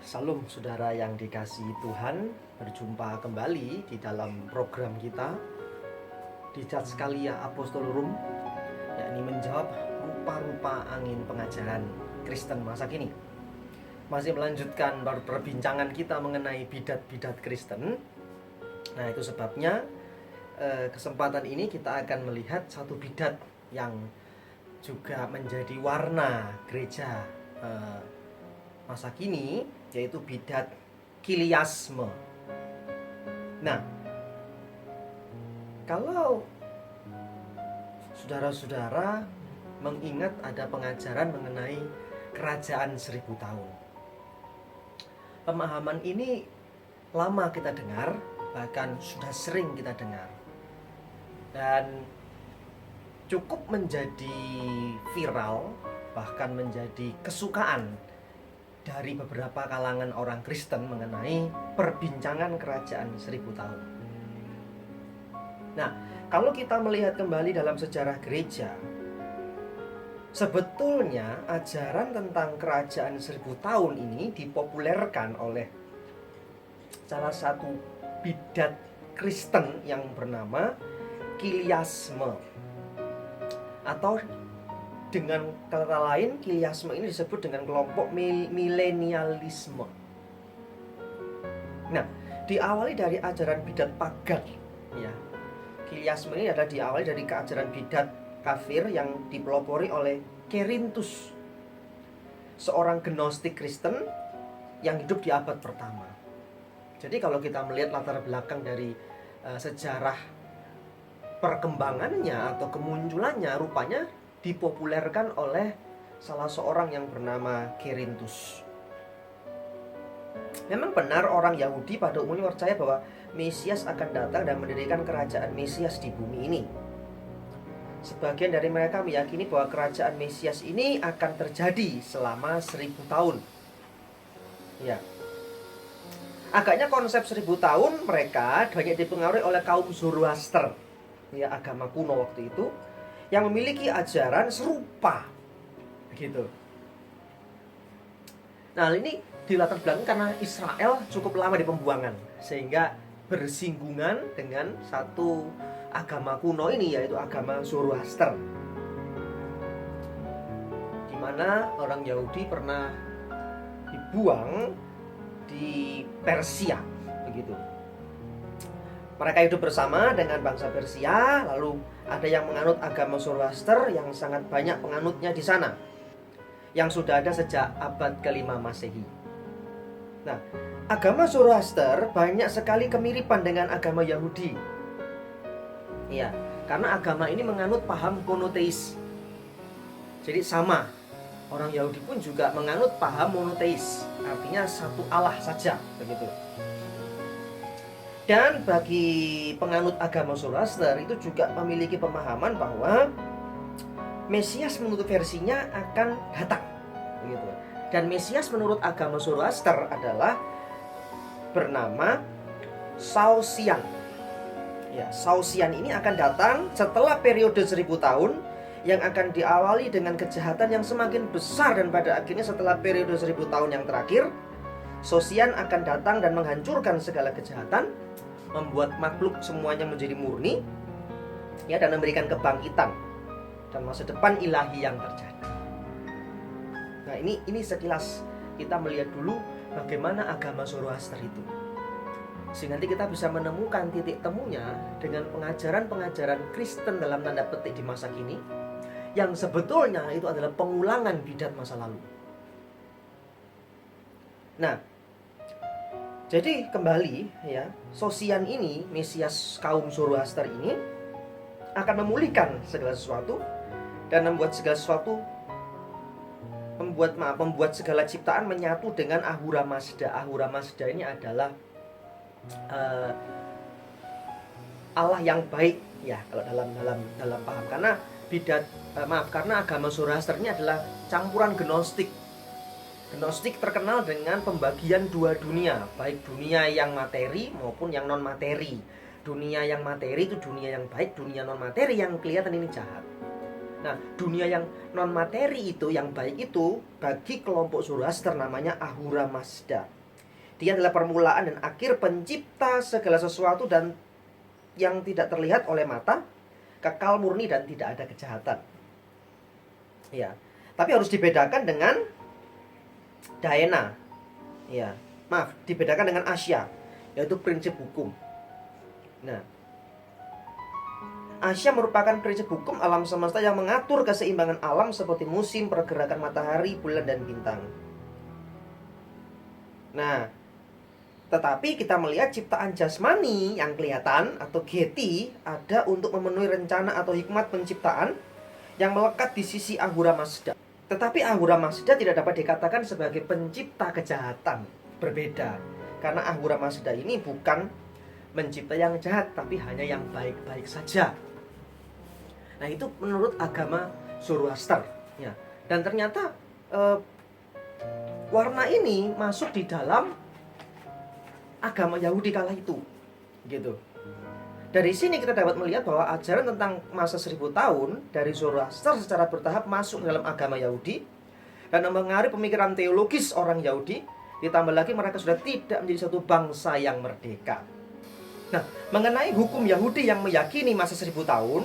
Salam saudara yang dikasihi Tuhan, berjumpa kembali di dalam program kita Dicat Scalia Apostolorum, yakni menjawab rupa-rupa angin pengajaran Kristen masa kini. Masih melanjutkan perbincangan kita mengenai bidat-bidat Kristen. Nah, itu sebabnya kesempatan ini kita akan melihat satu bidat yang juga menjadi warna gereja masa kini, yaitu bidat kiliasme. Nah, kalau saudara-saudara mengingat ada pengajaran mengenai kerajaan 1000 tahun, pemahaman ini lama kita dengar, bahkan sudah sering kita dengar, dan cukup menjadi viral, bahkan menjadi kesukaan dari beberapa kalangan orang Kristen mengenai perbincangan kerajaan 1000 tahun. Nah, kalau kita melihat kembali dalam sejarah gereja, sebetulnya ajaran tentang kerajaan 1000 tahun ini dipopulerkan oleh salah satu bidat Kristen yang bernama kiliasme, atau dengan kata lain, kiliasme ini disebut dengan kelompok milenialisme. Nah, diawali dari ajaran bidat pagan, ya. Kiliasme ini adalah diawali dari keajaran bidat kafir yang dipelopori oleh Kerintus, seorang gnostik Kristen yang hidup di abad pertama. Jadi kalau kita melihat latar belakang dari sejarah perkembangannya atau kemunculannya, rupanya dipopulerkan oleh salah seorang yang bernama Kerintus. Memang benar orang Yahudi pada umumnya percaya bahwa Mesias akan datang dan mendirikan kerajaan Mesias di bumi ini. Sebagian dari mereka meyakini bahwa kerajaan Mesias ini akan terjadi selama 1000 tahun. Ya. Agaknya konsep 1000 tahun mereka banyak dipengaruhi oleh kaum Zoroaster, ya, agama kuno waktu itu, yang memiliki ajaran serupa gitu. Nah, ini dilatar belakang karena Israel cukup lama di pembuangan, sehingga bersinggungan dengan satu agama kuno ini, yaitu agama Zoroaster, di mana orang Yahudi pernah dibuang di Persia begitu. Mereka hidup bersama dengan bangsa Persia, lalu ada yang menganut agama Zoroaster yang sangat banyak penganutnya di sana, yang sudah ada sejak abad ke-5 Masehi. Nah, agama Zoroaster banyak sekali kemiripan dengan agama Yahudi. Ya, karena agama ini menganut paham monoteis. Jadi sama, orang Yahudi pun juga menganut paham monoteis, artinya satu Allah saja begitu. Dan bagi penganut agama Zoroaster itu juga memiliki pemahaman bahwa Mesias menurut versinya akan datang begitu. Dan Mesias menurut agama Zoroaster adalah bernama Sausian. Ya, Sausian ini akan datang setelah periode 1000 tahun yang akan diawali dengan kejahatan yang semakin besar, dan pada akhirnya setelah periode 1000 tahun yang terakhir, Sausian akan datang dan menghancurkan segala kejahatan, membuat makhluk semuanya menjadi murni, ya, dan memberikan kebangkitan dan masa depan ilahi yang terjadi. Nah, ini sekilas kita melihat dulu bagaimana agama Zoroaster itu, sehingga nanti kita bisa menemukan titik temunya dengan pengajaran-pengajaran Kristen dalam tanda petik di masa kini, yang sebetulnya itu adalah pengulangan bidat masa lalu. Nah, jadi kembali, ya, Sausian ini, Mesias kaum Zoroaster ini, akan memulihkan segala sesuatu dan membuat segala sesuatu, membuat segala ciptaan menyatu dengan Ahura Mazda. Ahura Mazda ini adalah Allah yang baik, ya, kalau dalam paham, karena karena agama Zoroaster ini adalah campuran Gnostik. Gnostik terkenal dengan pembagian dua dunia, baik dunia yang materi maupun yang non materi. Dunia yang materi itu dunia yang baik, dunia non materi yang kelihatan ini jahat. Nah, dunia yang non materi itu, yang baik itu, bagi kelompok Zoroaster namanya Ahura Mazda. Dia adalah permulaan dan akhir pencipta segala sesuatu dan yang tidak terlihat oleh mata, kekal murni dan tidak ada kejahatan. Ya, tapi harus dibedakan dengan Daena. Ya, maaf, dibedakan dengan Asya, yaitu prinsip hukum. Nah, Asya merupakan prinsip hukum alam semesta yang mengatur keseimbangan alam seperti musim, pergerakan matahari, bulan, dan bintang. Nah, tetapi kita melihat ciptaan jasmani yang kelihatan atau geti ada untuk memenuhi rencana atau hikmat penciptaan yang melekat di sisi Ahura Mazda. Tetapi Ahura Mazda tidak dapat dikatakan sebagai pencipta kejahatan. Berbeda, karena Ahura Mazda ini bukan mencipta yang jahat, tapi hanya yang baik-baik saja. Nah, itu menurut agama Zoroaster, ya. Dan ternyata warna ini masuk di dalam agama Yahudi kala itu, gitu. Dari sini kita dapat melihat bahwa ajaran tentang masa 1000 tahun dari Zoroaster secara bertahap masuk dalam agama Yahudi dan mempengaruhi pemikiran teologis orang Yahudi. Ditambah lagi mereka sudah tidak menjadi satu bangsa yang merdeka. Nah, mengenai hukum Yahudi yang meyakini masa 1000 tahun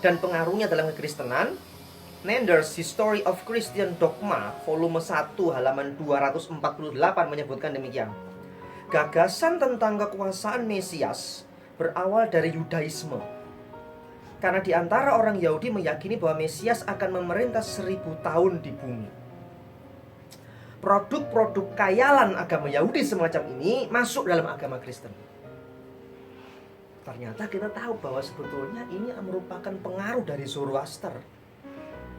dan pengaruhnya dalam kekristenan, Nander's History of Christian Dogma volume 1 halaman 248 menyebutkan demikian. Gagasan tentang kekuasaan Mesias berawal dari Yudaisme. Karena di antara orang Yahudi meyakini bahwa Mesias akan memerintah 1000 tahun di bumi. Produk-produk khayalan agama Yahudi semacam ini masuk dalam agama Kristen. Ternyata kita tahu bahwa sebetulnya ini merupakan pengaruh dari Zoroaster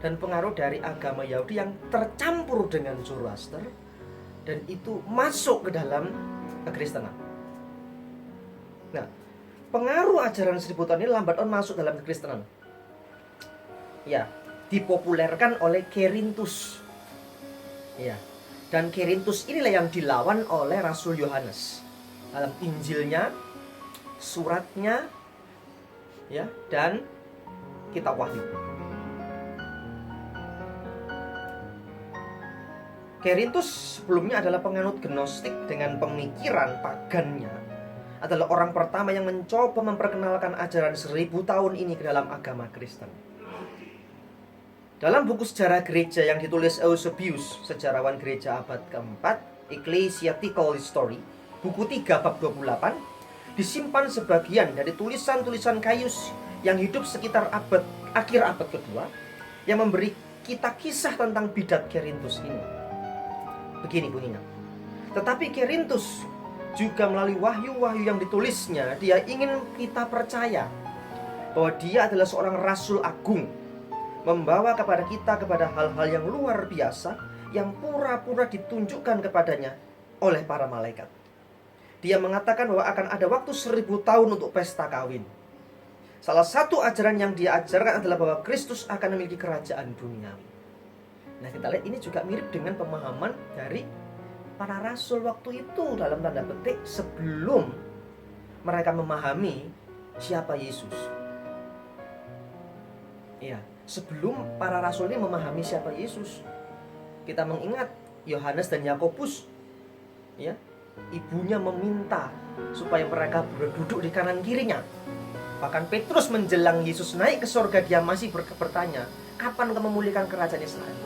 dan pengaruh dari agama Yahudi yang tercampur dengan Zoroaster, dan itu masuk ke dalam kekristenan. Nah, pengaruh ajaran 1000 tahun ini lambat laun masuk dalam kekristenan. Ya, dipopulerkan oleh Kerintus. Ya, dan Kerintus inilah yang dilawan oleh Rasul Yohanes dalam Injilnya, suratnya, ya, dan kitab Wahyu. Kerintus sebelumnya adalah penganut Gnostik dengan pemikiran pagannya, adalah orang pertama yang mencoba memperkenalkan ajaran 1000 tahun ini ke dalam agama Kristen. Dalam buku sejarah gereja yang ditulis Eusebius, sejarawan gereja abad keempat, Ecclesiastical History, buku 3 bab 28, disimpan sebagian dari tulisan-tulisan Gaius yang hidup sekitar akhir abad kedua, yang memberi kita kisah tentang bidat Kerintus ini. Begini bunyinya. Tetapi Kerintus juga melalui wahyu-wahyu yang ditulisnya, dia ingin kita percaya bahwa dia adalah seorang rasul agung, membawa kepada kita kepada hal-hal yang luar biasa yang pura-pura ditunjukkan kepadanya oleh para malaikat. Dia mengatakan bahwa akan ada waktu 1000 tahun untuk pesta kawin. Salah satu ajaran yang dia ajarkan adalah bahwa Kristus akan memiliki kerajaan duniawi. Nah, kita lihat ini juga mirip dengan pemahaman dari para rasul waktu itu, dalam tanda petik, sebelum mereka memahami siapa Yesus. Ya, sebelum para rasul ini memahami siapa Yesus. Kita mengingat Yohanes dan Yakobus, ya, ibunya meminta supaya mereka berduduk di kanan kirinya. Bahkan Petrus menjelang Yesus naik ke surga, dia masih bertanya, kapan kamu memulihkan kerajaan Israel?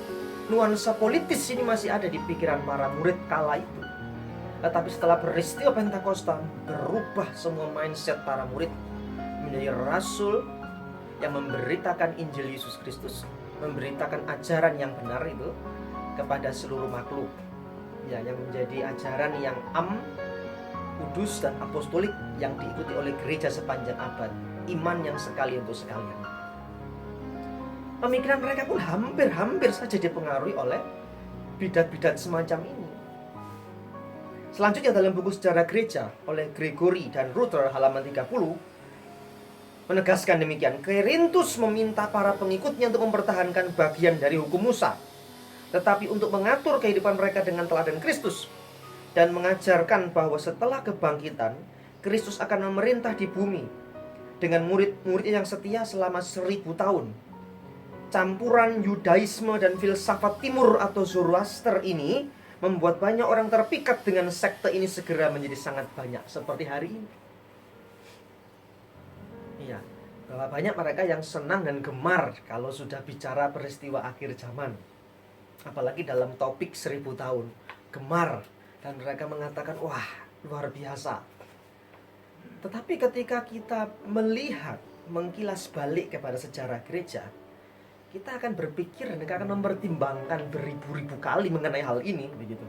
Nuansa politis ini masih ada di pikiran para murid kala itu. Tetapi setelah peristiwa Pentakosta, berubah semua mindset para murid menjadi rasul yang memberitakan Injil Yesus Kristus, memberitakan ajaran yang benar itu kepada seluruh makhluk. Ya, yang menjadi ajaran yang kudus dan apostolik yang diikuti oleh gereja sepanjang abad, iman yang sekali untuk sekalian. Pemikiran mereka pun hampir saja dipengaruhi oleh bidat-bidat semacam ini. Selanjutnya dalam buku sejarah gereja oleh Gregory dan Ruther halaman 30 menegaskan demikian. Kerintus meminta para pengikutnya untuk mempertahankan bagian dari hukum Musa, tetapi untuk mengatur kehidupan mereka dengan teladan Kristus, dan mengajarkan bahwa setelah kebangkitan Kristus akan memerintah di bumi dengan murid-muridnya yang setia selama 1000 tahun. campuran Yudaisme dan filsafat timur atau Zoroaster ini membuat banyak orang terpikat dengan sekte ini segera menjadi sangat banyak seperti hari ini. Iya, bahwa banyak mereka yang senang dan gemar kalau sudah bicara peristiwa akhir zaman. Apalagi dalam topik 1000 tahun. Gemar. Dan mereka mengatakan, wah, luar biasa. Tetapi ketika kita melihat, mengkilas balik kepada sejarah gereja, kita akan berpikir dan kita akan mempertimbangkan beribu-ribu kali mengenai hal ini, begitu.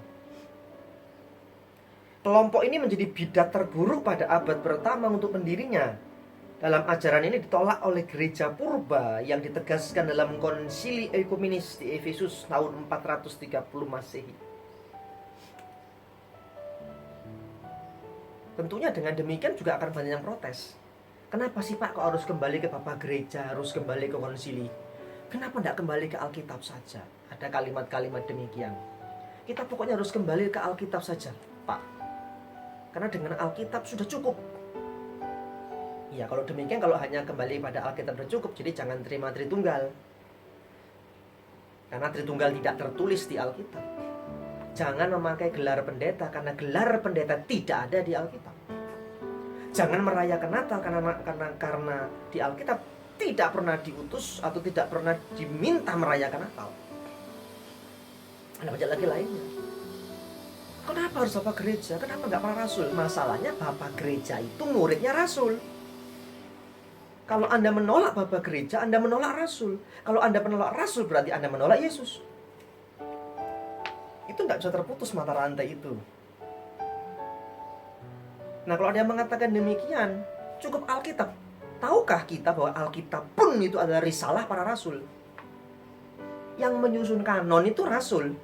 Kelompok ini menjadi bidat terburuk pada abad pertama untuk pendirinya. Dalam ajaran ini ditolak oleh gereja purba yang ditegaskan dalam konsili ekumenis di Efesus tahun 430 Masehi. Tentunya dengan demikian juga akan banyak yang protes. Kenapa sih Pak kok harus kembali ke Bapak Gereja, harus kembali ke konsili? Kenapa tidak kembali ke Alkitab saja? Ada kalimat-kalimat demikian. Kita pokoknya harus kembali ke Alkitab saja, Pak. Karena dengan Alkitab sudah cukup. Ya, kalau demikian, kalau hanya kembali pada Alkitab sudah cukup, jadi jangan terima Tritunggal. Karena Tritunggal tidak tertulis di Alkitab. Jangan memakai gelar pendeta, karena gelar pendeta tidak ada di Alkitab. Jangan merayakan Natal, karena di Alkitab tidak pernah diutus atau tidak pernah diminta merayakan Natal. Ada banyak lagi lainnya. Kenapa harus Bapak Gereja? Kenapa nggak para rasul? Masalahnya Bapak Gereja itu muridnya rasul. Kalau Anda menolak Bapak Gereja, Anda menolak Rasul. Kalau Anda menolak Rasul, berarti Anda menolak Yesus. Itu nggak bisa terputus mata rantai itu. Nah, kalau ada yang mengatakan demikian, cukup Alkitab. Tahukah kita bahwa Alkitab pun itu adalah risalah para Rasul? Yang menyusun kanon itu Rasul.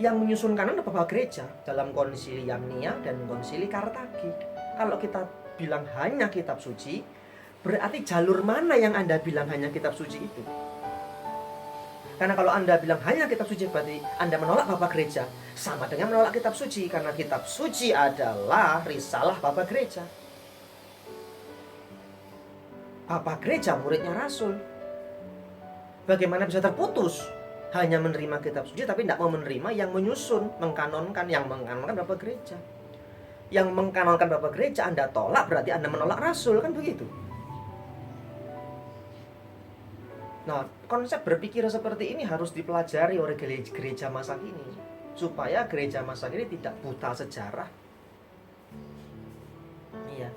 Yang menyusun kanon adalah Bapak Gereja dalam konsili Yamnia dan konsili Kartagi. Kalau kita bilang hanya kitab suci, berarti jalur mana yang Anda bilang hanya kitab suci itu? Karena kalau Anda bilang hanya kitab suci, berarti Anda menolak Bapak Gereja. Sama dengan menolak kitab suci, karena kitab suci adalah risalah Bapak Gereja. Bapak Gereja muridnya Rasul. Bagaimana bisa terputus? Hanya menerima kitab suci, tapi tidak mau menerima yang menyusun, mengkanonkan Bapak Gereja. Yang mengkanonkan Bapak Gereja Anda tolak, berarti Anda menolak Rasul, kan begitu? Nah, konsep berpikir seperti ini harus dipelajari oleh gereja masa kini, supaya gereja masa kini tidak buta sejarah. Iya.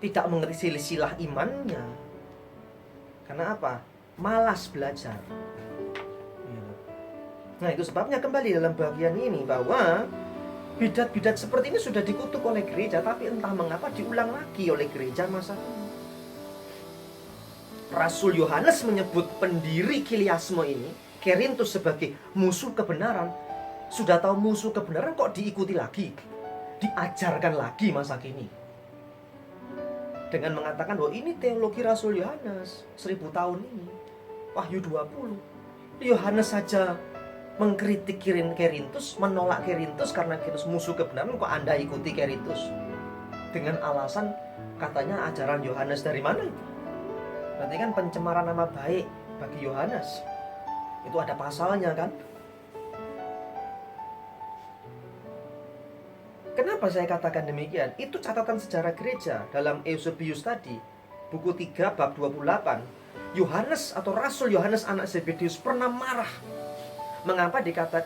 Tidak mengerti silsilah imannya. Karena apa? Malas belajar. Nah, itu sebabnya kembali dalam bagian ini bahwa bidat-bidat seperti ini sudah dikutuk oleh gereja, tapi entah mengapa diulang lagi oleh gereja masa kini. Rasul Yohanes menyebut pendiri Kiliasme ini, Kerintus, sebagai musuh kebenaran. Sudah tahu musuh kebenaran kok diikuti lagi, diajarkan lagi masa kini, dengan mengatakan bahwa ini teologi Rasul Yohanes 1000 tahun ini, Wahyu 20. Yohanes saja mengkritik Kerintus, menolak Kerintus karena Kerintus musuh kebenaran, kok Anda ikuti Kerintus? Dengan alasan katanya ajaran Yohanes dari mana itu? Berarti kan pencemaran nama baik bagi Yohanes. Itu ada pasalnya kan? Kenapa saya katakan demikian? Itu catatan sejarah gereja dalam Eusebius tadi, buku 3 bab 28. Yohanes atau Rasul Yohanes anak Zebedeus pernah marah.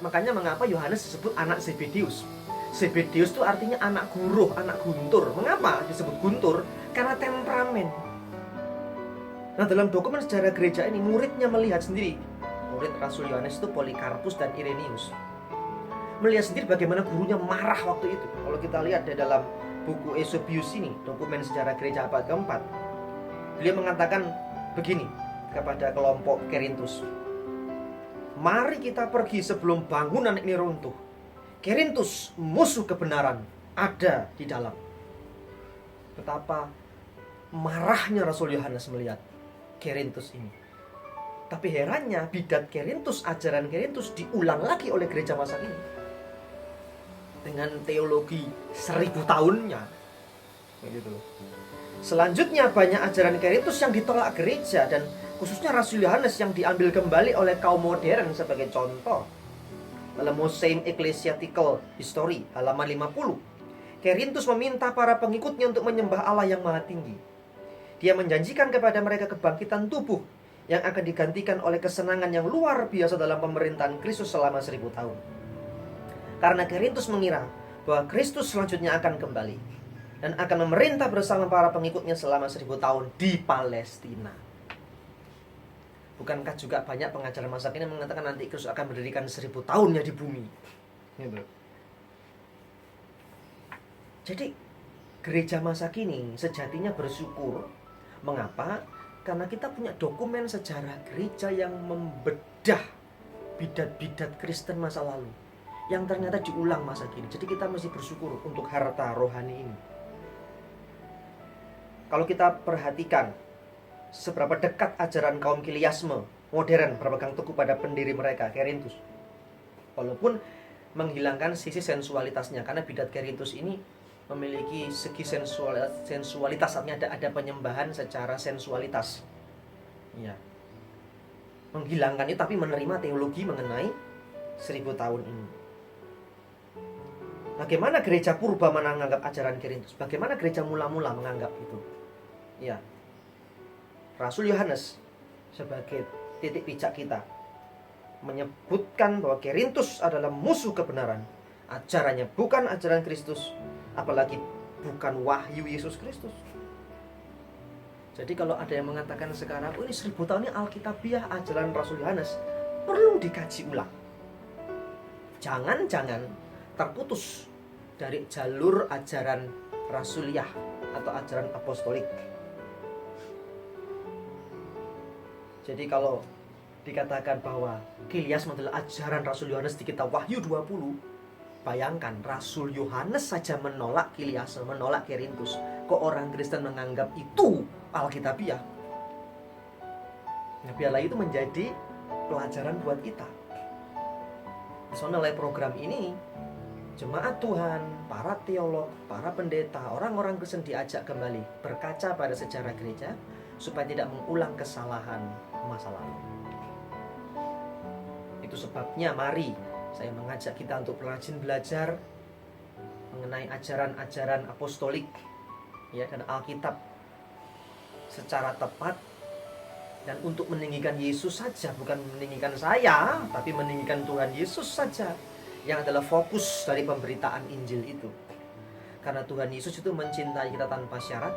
Makanya mengapa Yohanes disebut anak Zebedeus? Zebedeus itu artinya anak guruh, anak guntur. Mengapa disebut guntur? Karena temperamen. Nah, dalam dokumen sejarah gereja ini, muridnya melihat sendiri. Murid Rasul Yohanes itu Polikarpus dan Irenaeus. Melihat sendiri bagaimana gurunya marah waktu itu. Kalau kita lihat di dalam buku Eusebius ini, dokumen sejarah gereja abad keempat, beliau mengatakan begini kepada kelompok Kerintus. Mari kita pergi sebelum bangunan ini runtuh. Kerintus, musuh kebenaran, ada di dalam. Betapa marahnya Rasul Yohanes melihat Kerintus ini. Tapi herannya, bidat Kerintus, ajaran Kerintus diulang lagi oleh gereja masa kini dengan teologi 1000 tahunnya. Begitu. Selanjutnya banyak ajaran Korintus yang ditolak gereja, dan khususnya Rasul Yohanes yang diambil kembali oleh kaum modern sebagai contoh. Dalam Mosaim Ecclesiastical History halaman 50, Korintus meminta para pengikutnya untuk menyembah Allah yang Maha Tinggi. Dia menjanjikan kepada mereka kebangkitan tubuh yang akan digantikan oleh kesenangan yang luar biasa dalam pemerintahan Kristus selama 1000 tahun. Karena Korintus mengira bahwa Kristus selanjutnya akan kembali dan akan memerintah bersama para pengikutnya selama 1000 tahun di Palestina. Bukankah juga banyak pengajaran masa kini mengatakan nanti Kristus akan mendirikan 1000 tahunnya di bumi? Gitu. Jadi gereja masa kini sejatinya bersyukur. Mengapa? Karena kita punya dokumen sejarah gereja yang membedah bidat-bidat Kristen masa lalu yang ternyata diulang masa kini. Jadi kita mesti bersyukur untuk harta rohani ini. Kalau kita perhatikan seberapa dekat ajaran kaum Kiliasme modern berpegang teguh pada pendiri mereka, Korintus, walaupun menghilangkan sisi sensualitasnya, karena bidat Korintus ini memiliki segi sensualitas, artinya ada penyembahan secara sensualitas, ya, menghilangkan itu tapi menerima teologi mengenai 1000 tahun ini. Bagaimana gereja purba menganggap ajaran Korintus? Bagaimana gereja mula-mula menganggap itu? Ya, Rasul Yohanes sebagai titik pijak kita menyebutkan bahwa Korintus adalah musuh kebenaran. Ajarannya bukan ajaran Kristus, apalagi bukan wahyu Yesus Kristus. Jadi kalau ada yang mengatakan sekarang, oh ini 1000 tahun ini Alkitabiah ajaran Rasul Yohanes, perlu dikaji ulang. Jangan-jangan terputus dari jalur ajaran Rasuliah atau ajaran apostolik. Jadi kalau dikatakan bahwa Kiliasme adalah ajaran Rasul Yohanes di kitab Wahyu 20, bayangkan Rasul Yohanes saja menolak Kiliasme, menolak Korintus. Kok orang Kristen menganggap itu Alkitabiah? Nah, biarlah itu menjadi pelajaran buat kita. Soalnya oleh program ini, jemaat Tuhan, para teolog, para pendeta, orang-orang Kristen diajak kembali berkaca pada sejarah gereja supaya tidak mengulang kesalahan masa lalu. Itu sebabnya mari saya mengajak kita untuk rajin belajar mengenai ajaran-ajaran apostolik, ya, dan Alkitab secara tepat, dan untuk meninggikan Yesus saja, bukan meninggikan saya, tapi meninggikan Tuhan Yesus saja yang adalah fokus dari pemberitaan Injil itu. Karena Tuhan Yesus itu mencintai kita tanpa syarat,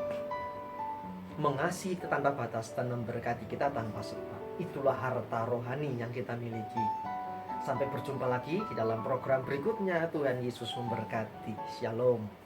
mengasihi kita tanpa batas, dan memberkati kita tanpa sebab. Itulah harta rohani yang kita miliki. Sampai berjumpa lagi di dalam program berikutnya. Tuhan Yesus memberkati. Shalom.